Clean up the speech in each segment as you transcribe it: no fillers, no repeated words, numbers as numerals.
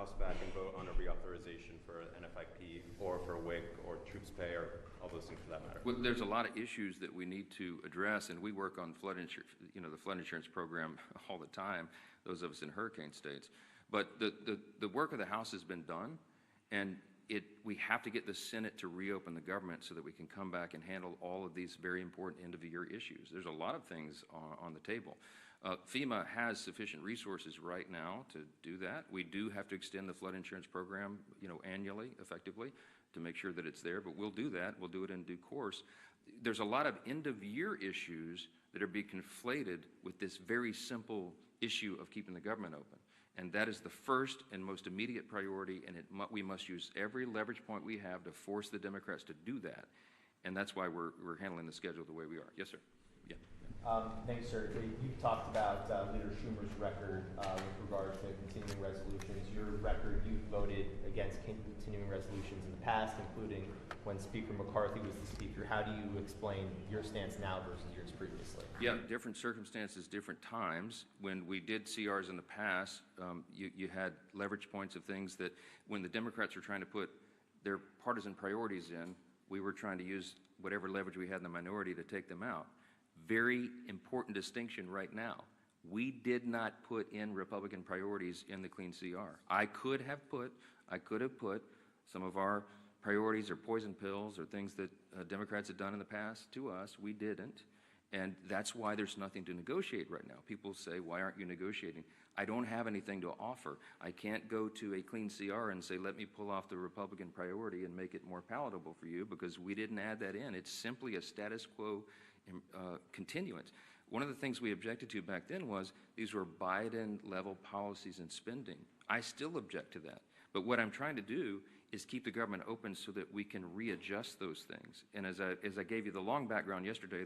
House back and vote on a reauthorization for NFIP or for WIC or troops pay or all those things for that matter? Well, there's a lot of issues that we need to address, and we work on flood insurance, the flood insurance program all the time, those of us in hurricane states. But the work of the House has been done, and we have to get the Senate to reopen the government so that we can come back and handle all of these very important end-of-the-year issues. There's a lot of things on the table. FEMA has sufficient resources right now to do that. We do have to extend the flood insurance program, annually, effectively, to make sure that it's there, but we'll do that. We'll do it in due course. There's a lot of end-of-year issues that are being conflated with this very simple issue of keeping the government open. And that is the first and most immediate priority, and we must use every leverage point we have to force the Democrats to do that. And that's why we're handling the schedule the way we are. Yes, sir. Yeah. Thanks, sir. You've talked about Leader Schumer's record with regard to continuing resolutions. Your record, you voted against continuing resolutions in the past, including when Speaker McCarthy was the Speaker. How do you explain your stance now versus yours previously? Yeah, different circumstances, different times. When we did CRs in the past, you had leverage points of things that when the Democrats were trying to put their partisan priorities in, we were trying to use whatever leverage we had in the minority to take them out. Very important distinction right now. We did not put in Republican priorities in the clean CR. I could have put some of our priorities or poison pills or things that Democrats had done in the past to us. We didn't. And that's why there's nothing to negotiate right now. People say, why aren't you negotiating? I don't have anything to offer. I can't go to a clean CR and say, let me pull off the Republican priority and make it more palatable for you, because we didn't add that in. It's simply a status quo continuance. One of the things we objected to back then was these were Biden-level policies and spending. I still object to that. But what I'm trying to do is keep the government open so that we can readjust those things. And as I gave you the long background yesterday,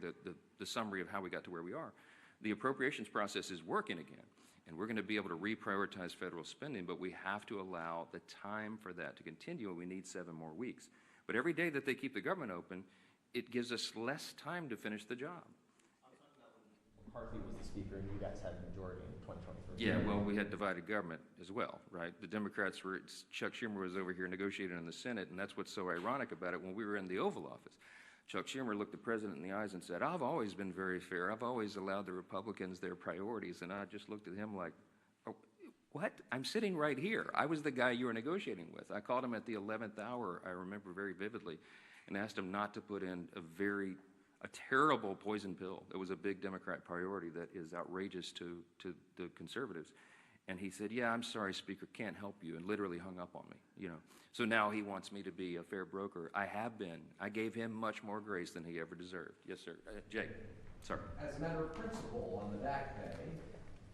the summary of how we got to where we are, the appropriations process is working again. And we're going to be able to reprioritize federal spending, but we have to allow the time for that to continue, and we need 7 more weeks. But every day that they keep the government open, it gives us less time to finish the job. I'm talking about when McCarthy was the Speaker and you guys had the majority in 2023. Yeah, well, we had divided government as well, right? The Democrats were, Chuck Schumer was over here negotiating in the Senate, and that's what's so ironic about it. When we were in the Oval Office, Chuck Schumer looked the president in the eyes and said, I've always been very fair. I've always allowed the Republicans their priorities. And I just looked at him like, oh, what? I'm sitting right here. I was the guy you were negotiating with. I called him at the 11th hour, I remember very vividly, and asked him not to put in a terrible poison pill that was a big Democrat priority that is outrageous to the conservatives. And he said, yeah, I'm sorry, Speaker, can't help you, and literally hung up on me, So now he wants me to be a fair broker. I have been. I gave him much more grace than he ever deserved. Yes, sir. Jake, sorry. As a matter of principle, on the back pay,